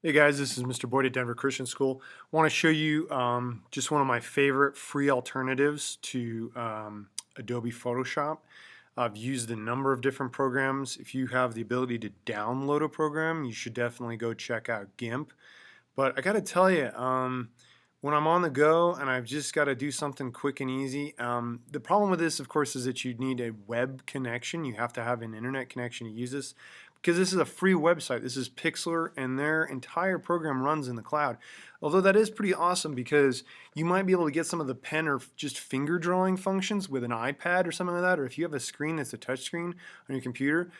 Hey guys, this is Mr. Boyd at Denver Christian School. I want to show you just one of my favorite free alternatives to Adobe Photoshop. I've used a number of different programs. If you have the ability to download a program, you should definitely go check out GIMP. But I got to tell you, when I'm on the go and I've just got to do something quick and easy, the problem with this, of course, is that you need a web connection. You have to have an internet connection to use this because this is a free website. This is Pixlr, and their entire program runs in the cloud. Although that is pretty awesome because you might be able to get some of the pen or just finger drawing functions with an iPad or something like that, or if you have a screen that's a touch screen on your computer.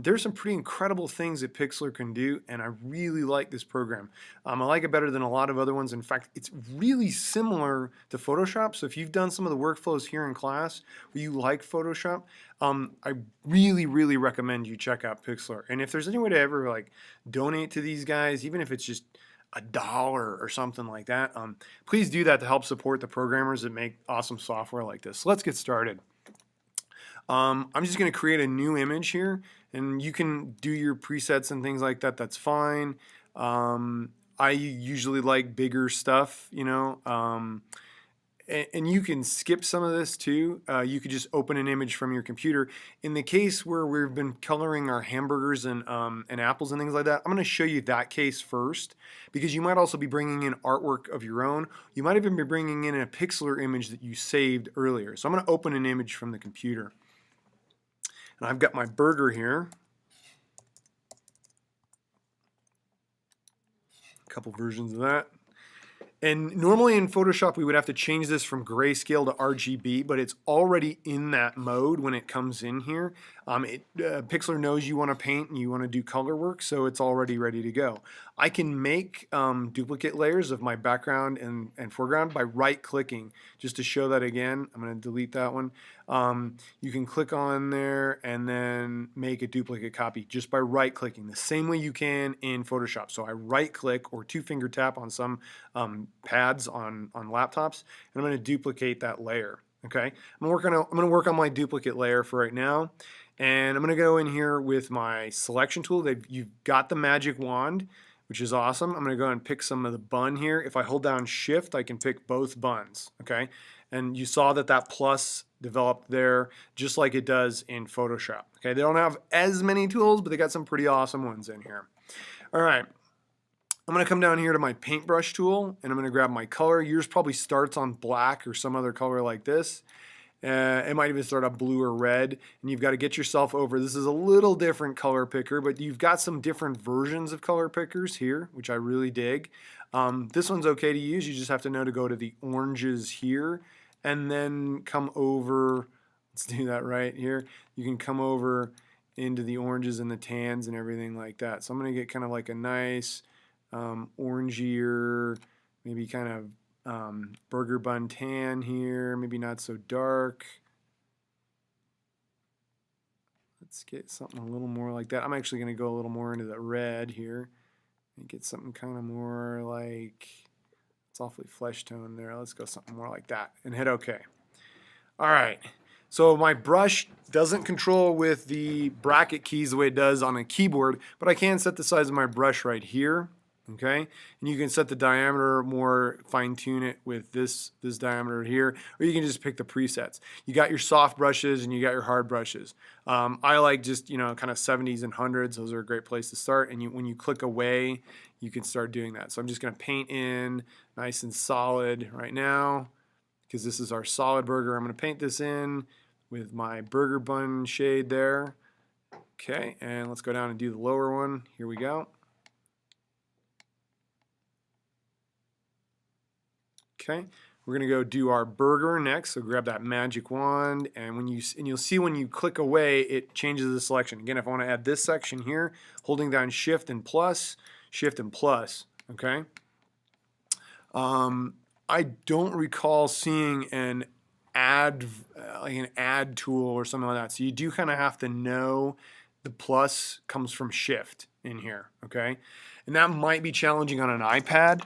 There's some pretty incredible things that Pixlr can do, and I really like this program. I like it better than a lot of other ones. In fact, it's really similar to Photoshop. So if you've done some of the workflows here in class where you like Photoshop, I really recommend you check out Pixlr. And if there's any way to ever like donate to these guys, even if it's just $1 or something like that, please do that to help support the programmers that make awesome software like this. So let's get started. I'm just going to create a new image here, and you can do your presets and things like that. That's fine. I usually like bigger stuff, you know, and you can skip some of this too. You could just open an image from your computer. In the case where we've been coloring our hamburgers and apples and things like that, I'm going to show you that case first because you might also be bringing in artwork of your own. You might even be bringing in a Pixlr image that you saved earlier. So I'm going to open an image from the computer. And I've got my burger here. A couple versions of that. And normally in Photoshop, we would have to change this from grayscale to RGB, but it's already in that mode when it comes in here. Pixlr knows you want to paint and you want to do color work, so it's already ready to go. I can make duplicate layers of my background and foreground by right-clicking. Just to show that again, I'm going to delete that one. You can click on there and then make a duplicate copy just by right-clicking, the same way you can in Photoshop. So I right-click or two-finger tap on some pads on laptops, and I'm going to duplicate that layer. Okay, I'm going to work on my duplicate layer for right now, and I'm going to go in here with my selection tool. You've got the magic wand, which is awesome. I'm going to go and pick some of the bun here. If I hold down Shift, I can pick both buns. Okay, and you saw that plus developed there just like it does in Photoshop. Okay, they don't have as many tools, but they got some pretty awesome ones in here. All right. I'm going to come down here to my paintbrush tool, and I'm going to grab my color. Yours probably starts on black or some other color like this. It might even start on blue or red, and you've got to get yourself over. This is a little different color picker, but you've got some different versions of color pickers here, which I really dig. This one's okay to use. You just have to know to go to the oranges here, and then come over. Let's do that right here. You can come over into the oranges and the tans and everything like that. So I'm going to get kind of like a nice orangier, maybe kind of burger bun tan here, maybe not so dark. Let's get something a little more like that. I'm actually going to go a little more into the red here and get something kind of more like, it's awfully flesh tone there. Let's go something more like that and hit OK. All right. So my brush doesn't control with the bracket keys the way it does on a keyboard, but I can set the size of my brush right here. Okay, and you can set the diameter more, fine tune it with this diameter here, or you can just pick the presets. You got your soft brushes and you got your hard brushes. I like just, you know, kind of 70s and 100s. Those are a great place to start. And when you click away, you can start doing that. So I'm just going to paint in nice and solid right now because this is our solid burger. I'm going to paint this in with my burger bun shade there. Okay, and let's go down and do the lower one. Here we go. Okay, we're gonna go do our burger next. So grab that magic wand, and you'll see when you click away, it changes the selection. Again, if I want to add this section here, holding down Shift and plus. Okay. I don't recall seeing an add tool or something like that. So you do kind of have to know the plus comes from Shift in here. Okay, and that might be challenging on an iPad.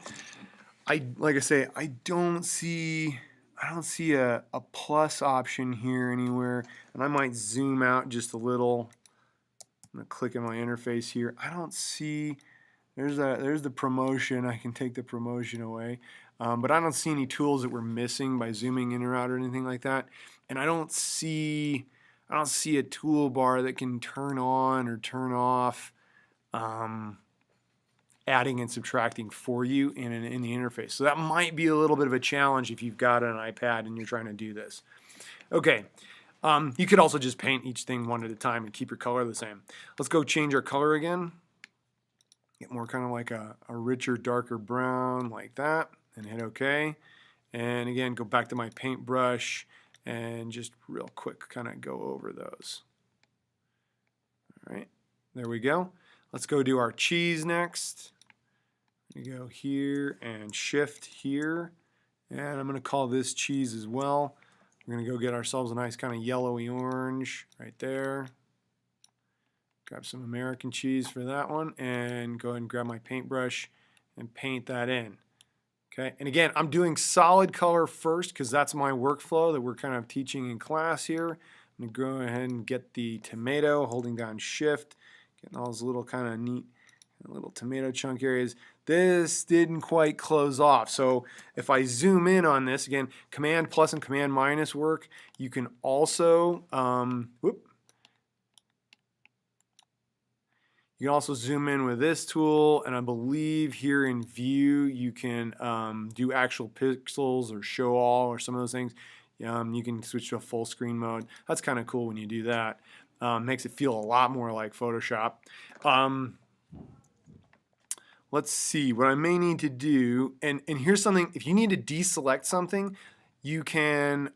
Like I say, I don't see a plus option here anywhere, and I might zoom out just a little. I'm gonna click in my interface here. I don't see there's the promotion. I can take the promotion away. But I don't see any tools that we're missing by zooming in or out or anything like that. And I don't see a toolbar that can turn on or turn off adding and subtracting for you in the interface. So that might be a little bit of a challenge if you've got an iPad and you're trying to do this. Okay, you could also just paint each thing one at a time and keep your color the same. Let's go change our color again. Get more kind of like a richer, darker brown like that, and hit OK. And again, go back to my paintbrush and just real quick kind of go over those. All right, there we go. Let's go do our cheese next. We go here and shift here, and I'm going to call this cheese as well. We're going to go get ourselves a nice kind of yellowy orange right there. Grab some American cheese for that one, and go ahead and grab my paintbrush and paint that in. Okay, and again, I'm doing solid color first because that's my workflow that we're kind of teaching in class here. I'm going to go ahead and get the tomato, holding down shift, getting all those little kind of neat little tomato chunk areas. This didn't quite close off. So if I zoom in on this, again, Command plus and Command minus work. You can also, you can also zoom in with this tool, and I believe here in View you can do actual pixels or show all or some of those things. You can switch to a full screen mode. That's kind of cool when you do that. Makes it feel a lot more like Photoshop. Let's see what I may need to do, and here's something. If you need to deselect something, you can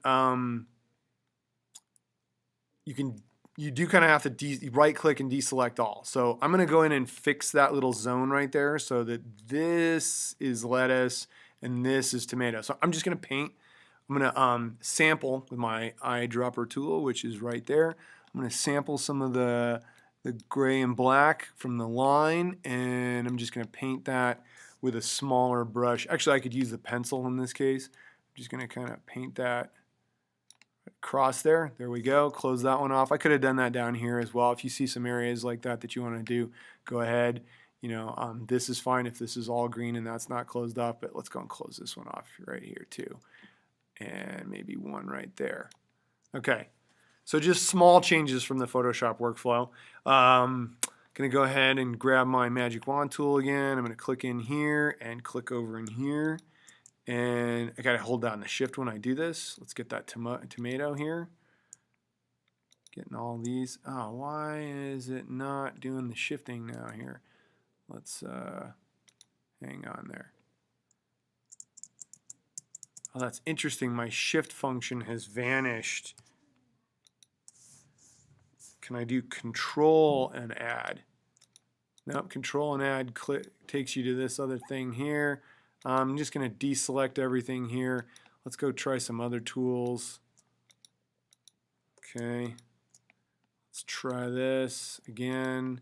you do kind of have to right click and deselect all. So I'm going to go in and fix that little zone right there so that this is lettuce and this is tomato. So I'm just going to paint. I'm going to sample with my eyedropper tool, which is right there. I'm going to sample some of the gray and black from the line, and I'm just going to paint that with a smaller brush. Actually, I could use the pencil in this case. I'm just going to kind of paint that across there. There we go. Close that one off. I could have done that down here as well. If you see some areas like that that you want to do, go ahead. You know, this is fine if this is all green and that's not closed off, but let's go and close this one off right here too. And maybe one right there. Okay. So just small changes from the Photoshop workflow. Going to go ahead and grab my magic wand tool again. I'm going to click in here and click over in here. And I got to hold down the shift when I do this. Let's get that tomato here. Getting all these. Oh, why is it not doing the shifting now here? Let's hang on there. Oh, that's interesting. My shift function has vanished. Can I do control and add? Nope, control and add takes you to this other thing here. I'm just going to deselect everything here. Let's go try some other tools. Okay, let's try this again.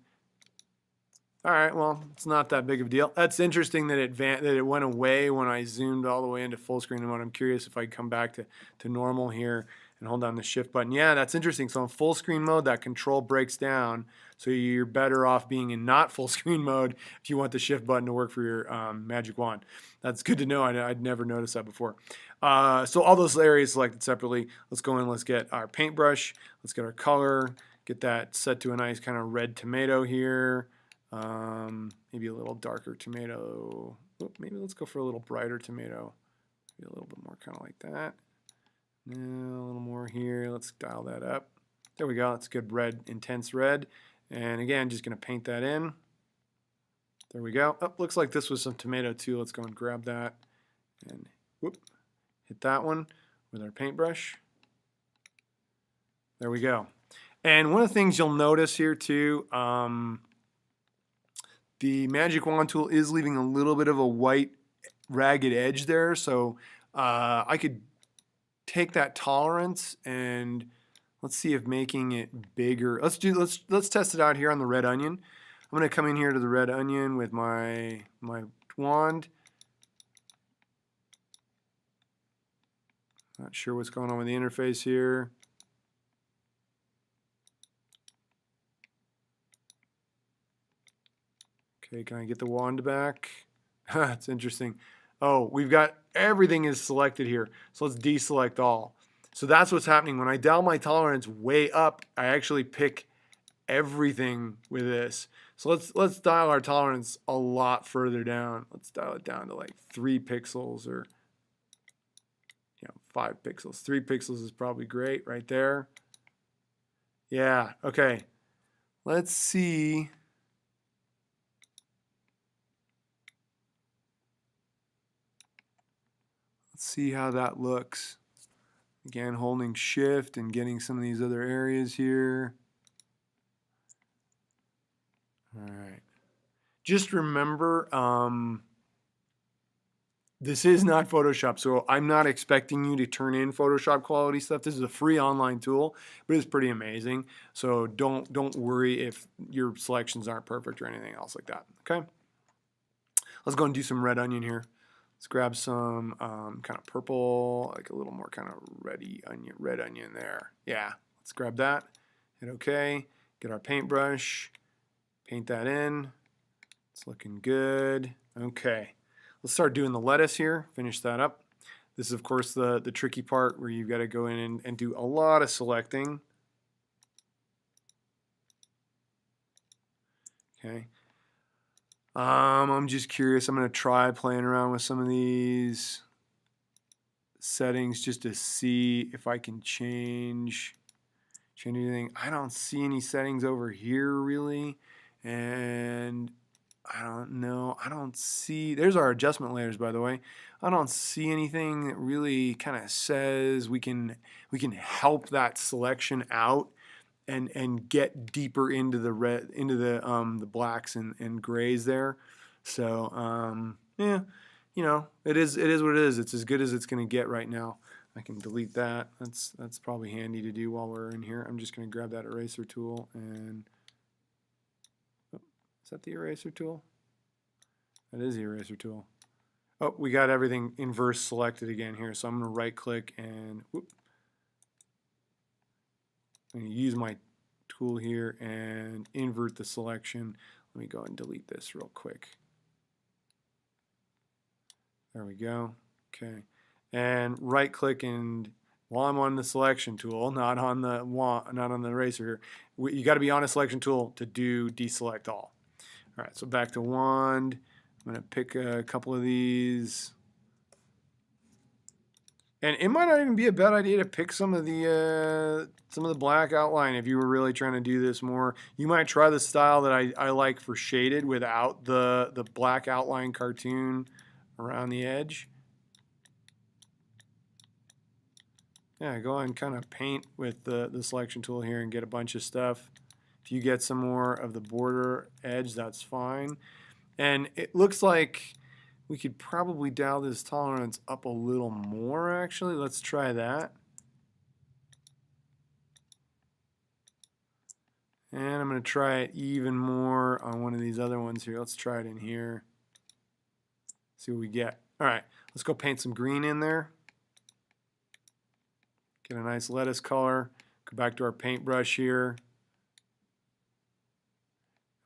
All right, well, it's not that big of a deal. That's interesting that it went away when I zoomed all the way into full screen mode. I'm curious if I come back to normal here and hold down the shift button. Yeah, that's interesting. So in full screen mode, that control breaks down. So you're better off being in not full screen mode if you want the shift button to work for your magic wand. That's good to know. I'd never noticed that before. So all those areas selected separately. Let's go in, let's get our paintbrush. Let's get our color. Get that set to a nice kind of red tomato here. Maybe a little darker tomato. Maybe let's go for a little brighter tomato. Maybe a little bit more kind of like that. Now a little more here. Let's dial that up. There we go. That's good red, intense red. And again, just going to paint that in. There we go. Oh, looks like this was some tomato too. Let's go and grab that and hit that one with our paintbrush. There we go. And one of the things you'll notice here too, the magic wand tool is leaving a little bit of a white ragged edge there. So I could take that tolerance and let's see if making it bigger. Let's test it out here on the red onion. I'm going to come in here to the red onion with my wand. Not sure what's going on with the interface here. Okay, can I get the wand back? It's interesting. Oh, we've got everything is selected here. So let's deselect all. So that's what's happening. When I dial my tolerance way up, I actually pick everything with this. So let's dial our tolerance a lot further down. Let's dial it down to like 3 pixels or 5 pixels. 3 pixels is probably great right there. Yeah, okay. Let's see. Let's see how that looks. Again, holding shift and getting some of these other areas here. All right. Just remember, this is not Photoshop, so I'm not expecting you to turn in Photoshop quality stuff. This is a free online tool, but it's pretty amazing. So don't worry if your selections aren't perfect or anything else like that. Okay. Let's go and do some red onion here. Let's grab some kind of purple, like a little more kind of red onion there. Yeah, let's grab that. Hit OK. Get our paintbrush. Paint that in. It's looking good. Okay. Let's start doing the lettuce here. Finish that up. This is, of course, the tricky part where you've got to go in and do a lot of selecting. Okay. I'm just curious. I'm going to try playing around with some of these settings just to see if I can change anything. I don't see any settings over here really, and I don't know. I don't see. There's our adjustment layers, by the way. I don't see anything that really kind of says we can help that selection out and get deeper into the red, into the blacks and grays there. So yeah, it is what it is. It's as good as it's going to get right now. I can delete that. That's probably handy to do while we're in here. I'm just going to grab that eraser tool and is that the eraser tool? That is the eraser tool. Oh, we got everything inverse selected again here. So I'm going to right click and whoop. I'm going to use my tool here and invert the selection. Let me go and delete this real quick. There we go. Okay. And right click, and while I'm on the selection tool, not on the eraser, you got to be on a selection tool to do deselect all. All right, so back to wand. I'm going to pick a couple of these. And it might not even be a bad idea to pick some of the black outline if you were really trying to do this more. You might try the style that I like for shaded without the black outline cartoon around the edge. Yeah, go ahead and kind of paint with the selection tool here and get a bunch of stuff. If you get some more of the border edge, that's fine. And it looks like we could probably dial this tolerance up a little more, actually. Let's try that. And I'm going to try it even more on one of these other ones here. Let's try it in here. See what we get. All right, let's go paint some green in there. Get a nice lettuce color. Go back to our paintbrush here.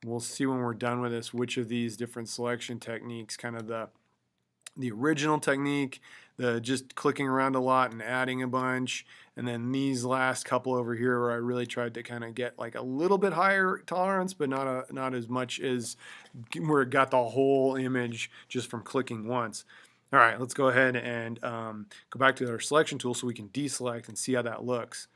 We'll see when we're done with this which of these different selection techniques, kind of the original technique, the just clicking around a lot and adding a bunch, and then these last couple over here where I really tried to kind of get like a little bit higher tolerance, but not as much as where it got the whole image just from clicking once. All right, let's go ahead and go back to our selection tool so we can deselect and see how that looks.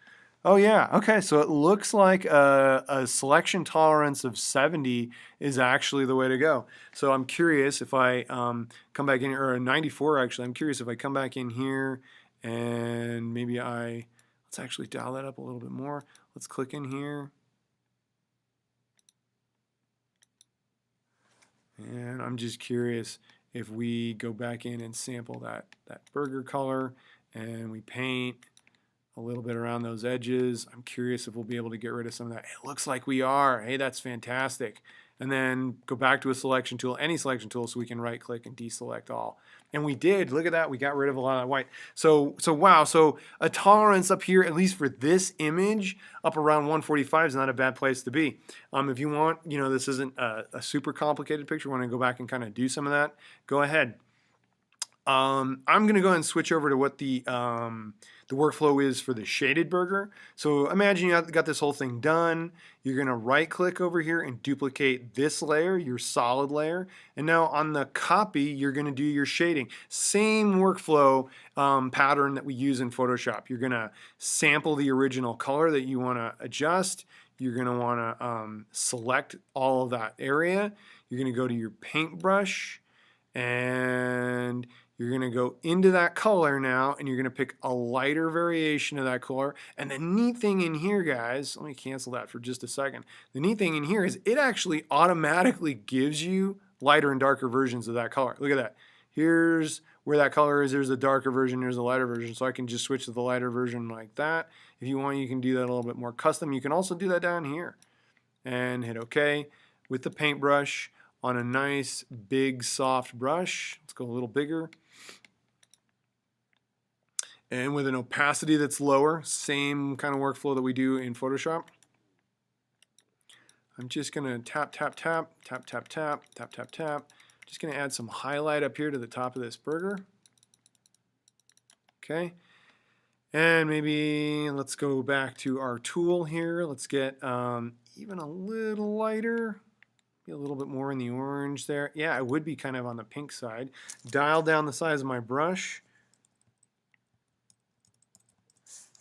Oh yeah, okay, so it looks like a selection tolerance of 70 is actually the way to go. So I'm curious if I come back in here, or a 94 actually, I'm curious if I come back in here and maybe let's actually dial that up a little bit more. Let's click in here. And I'm just curious if we go back in and sample that burger color and we paint a little bit around those edges. I'm curious if we'll be able to get rid of some of that. It looks like we are. Hey, that's fantastic. And then go back to a selection tool, any selection tool, so we can right click and deselect all. And we did. Look at that. We got rid of a lot of that white. So wow. So a tolerance up here, at least for this image, up around 145 is not a bad place to be. If you want, you know, this isn't a super complicated picture, want to go back and kind of do some of that, go ahead. I'm going to go ahead and switch over to what the workflow is for the shaded burger. So imagine you got this whole thing done. You're going to right click over here and duplicate this layer, your solid layer. And now on the copy, you're going to do your shading. Same workflow pattern that we use in Photoshop. You're going to sample the original color that you want to adjust. You're going to want to select all of that area. You're going to go to your paintbrush and you're going to go into that color now, and you're going to pick a lighter variation of that color. And the neat thing in here, guys, let me cancel that for just a second. The neat thing in here is it actually automatically gives you lighter and darker versions of that color. Look at that. Here's where that color is. There's the darker version. There's the lighter version. So I can just switch to the lighter version like that. If you want, you can do that a little bit more custom. You can also do that down here. And hit OK with the paintbrush on a nice, big, soft brush. Let's go a little bigger. And with an opacity that's lower, same kind of workflow that we do in Photoshop. I'm just going to tap, tap, tap, tap, tap, tap, tap, tap, tap. Just going to add some highlight up here to the top of this burger. Okay. And maybe let's go back to our tool here. Let's get even a little lighter. Be a little bit more in the orange there. Yeah, it would be kind of on the pink side. Dial down the size of my brush.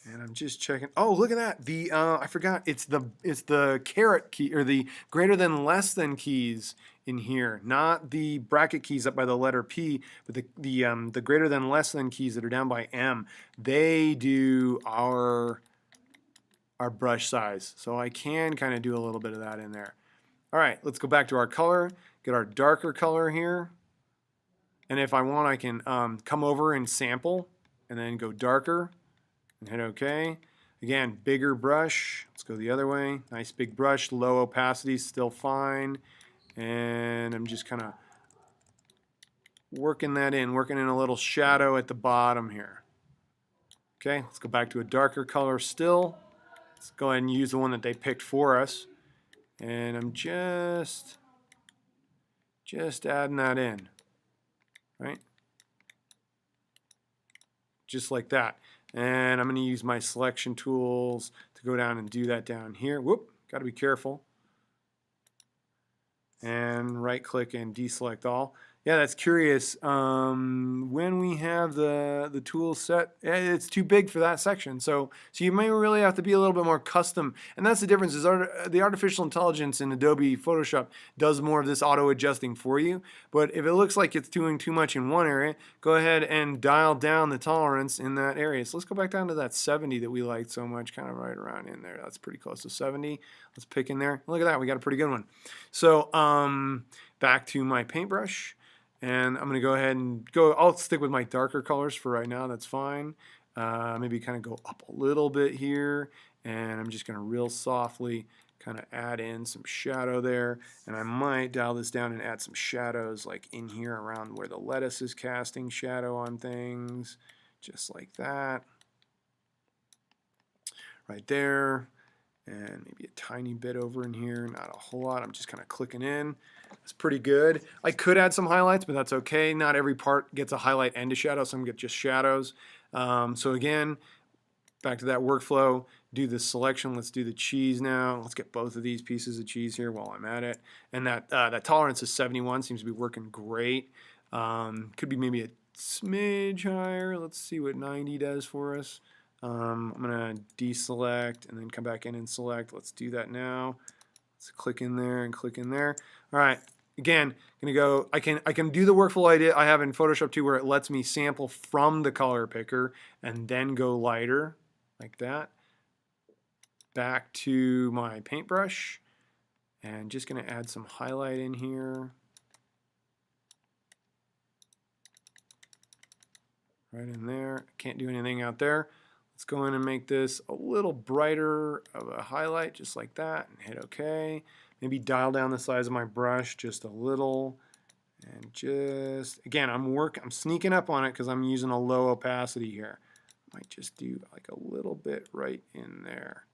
And I'm just checking. Oh, look at that. The I forgot. It's the caret key or the greater than less than keys in here, not the bracket keys up by the letter P, but the greater than less than keys that are down by M. They do our brush size. So I can kind of do a little bit of that in there. All right, let's go back to our color. Get our darker color here. And if I want, I can come over and sample and then go darker. And hit OK. Again, bigger brush. Let's go the other way. Nice big brush, low opacity, still fine. And I'm just kind of working that in, working in a little shadow at the bottom here. Okay, let's go back to a darker color still. Let's go ahead and use the one that they picked for us. And I'm just adding that in, right? Just like that. And I'm going to use my selection tools to go down and do that down here. Whoop, got to be careful. And right click and deselect all. Yeah, that's curious. When we have the tool set, it's too big for that section. So you may really have to be a little bit more custom. And that's the difference. Is the artificial intelligence in Adobe Photoshop does more of this auto adjusting for you. But if it looks like it's doing too much in one area, go ahead and dial down the tolerance in that area. So let's go back down to that 70 that we liked so much, kind of right around in there. That's pretty close to 70. Let's pick in there. Look at that. We got a pretty good one. So back to my paintbrush. And I'm going to go ahead and I'll stick with my darker colors for right now. That's fine. Maybe kind of go up a little bit here. And I'm just going to real softly kind of add in some shadow there. And I might dial this down and add some shadows like in here around where the lettuce is casting shadow on things. Just like that. Right there. And maybe a tiny bit over in here, not a whole lot. I'm just kind of clicking in. It's pretty good. I could add some highlights, but that's okay. Not every part gets a highlight and a shadow. Some get just shadows. So again, back to that workflow. Do the selection. Let's do the cheese now. Let's get both of these pieces of cheese here while I'm at it. And that tolerance is 71. Seems to be working great. Could be maybe a smidge higher. Let's see what 90 does for us. I'm going to deselect and then come back in and select. Let's do that now. Let's click in there and click in there. All right. Again, going to go. I can do the workflow I have in Photoshop too, where it lets me sample from the color picker and then go lighter like that. Back to my paintbrush and just going to add some highlight in here. Right in there. Can't do anything out there. Let's go in and make this a little brighter of a highlight, just like that, and hit OK. Maybe dial down the size of my brush just a little. And just, again, I'm sneaking up on it because I'm using a low opacity here. Might just do like a little bit right in there.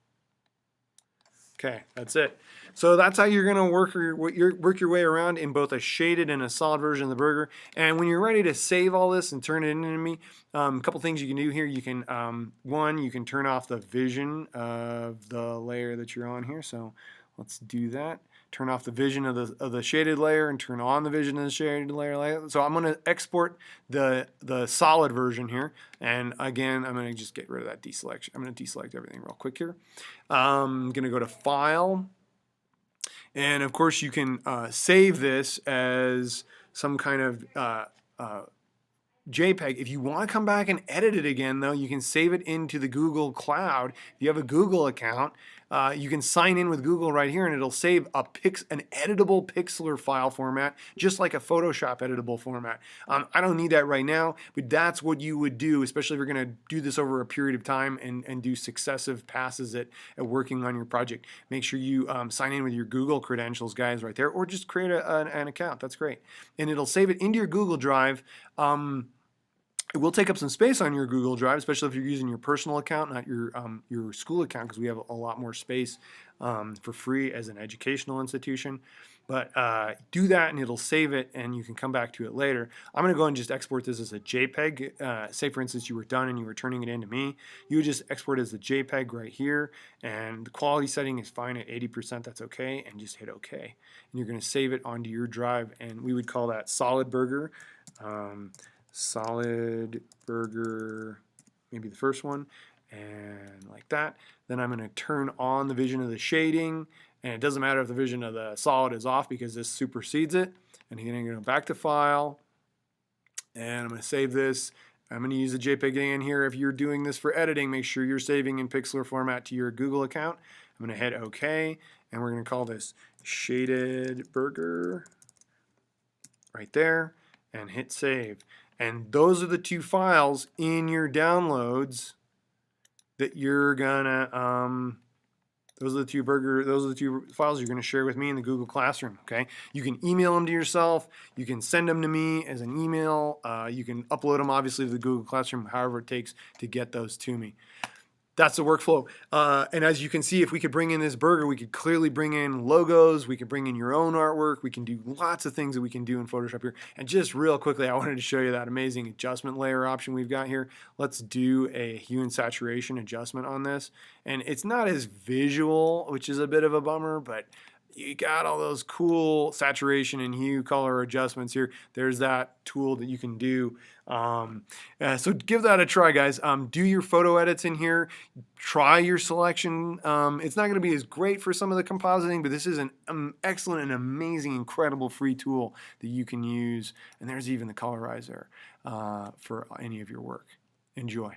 Okay, that's it. So that's how you're going to work your way around in both a shaded and a solid version of the burger. And when you're ready to save all this and turn it into me, a couple things you can do here. You can, one, you can turn off the vision of the layer that you're on here. So let's do that. Turn off the vision of the shaded layer and turn on the vision of the shaded layer. So I'm going to export the solid version here. And again, I'm going to just get rid of that deselection. I'm going to deselect everything real quick here. I'm going to go to File. And of course, you can save this as some kind of JPEG. If you want to come back and edit it again, though, you can save it into the Google Cloud. If you have a Google account, you can sign in with Google right here, and it'll save an editable Pixlr file format, just like a Photoshop editable format. I don't need that right now, but that's what you would do, especially if you're going to do this over a period of time and do successive passes at working on your project. Make sure you sign in with your Google credentials, guys, right there, or just create an account. That's great. And it'll save it into your Google Drive. It will take up some space on your Google Drive, especially if you're using your personal account, not your school account, because we have a lot more space for free as an educational institution. But do that, and it'll save it, and you can come back to it later. I'm going to go and just export this as a JPEG. Say, for instance, you were done and you were turning it into me. You would just export it as a JPEG right here, and the quality setting is fine at 80%. That's okay, and just hit OK. And you're going to save it onto your drive, and we would call that Solid Burger. Solid Burger, maybe the first one, and like that. Then I'm going to turn on the vision of the shading, and it doesn't matter if the vision of the solid is off because this supersedes it. And then I'm going to go back to File, and I'm going to save this. I'm going to use the JPEG again here. If you're doing this for editing, make sure you're saving in Pixlr format to your Google account. I'm going to hit OK, and we're going to call this Shaded Burger right there, and hit Save. And those are the two files in your downloads that you're gonna, those are the two files you're gonna share with me in the Google Classroom, okay? You can email them to yourself, you can send them to me as an email, you can upload them obviously to the Google Classroom, however it takes to get those to me. That's the workflow. And as you can see, if we could bring in this burger, we could clearly bring in logos, we could bring in your own artwork, we can do lots of things that we can do in Photoshop here. And just real quickly, I wanted to show you that amazing adjustment layer option we've got here. Let's do a hue and saturation adjustment on this. And it's not as visual, which is a bit of a bummer, but you got all those cool saturation and hue color adjustments here. There's that tool that you can do. So give that a try, guys. Do your photo edits in here. Try your selection. It's not going to be as great for some of the compositing, but this is an excellent and amazing, incredible free tool that you can use. And there's even the colorizer for any of your work. Enjoy.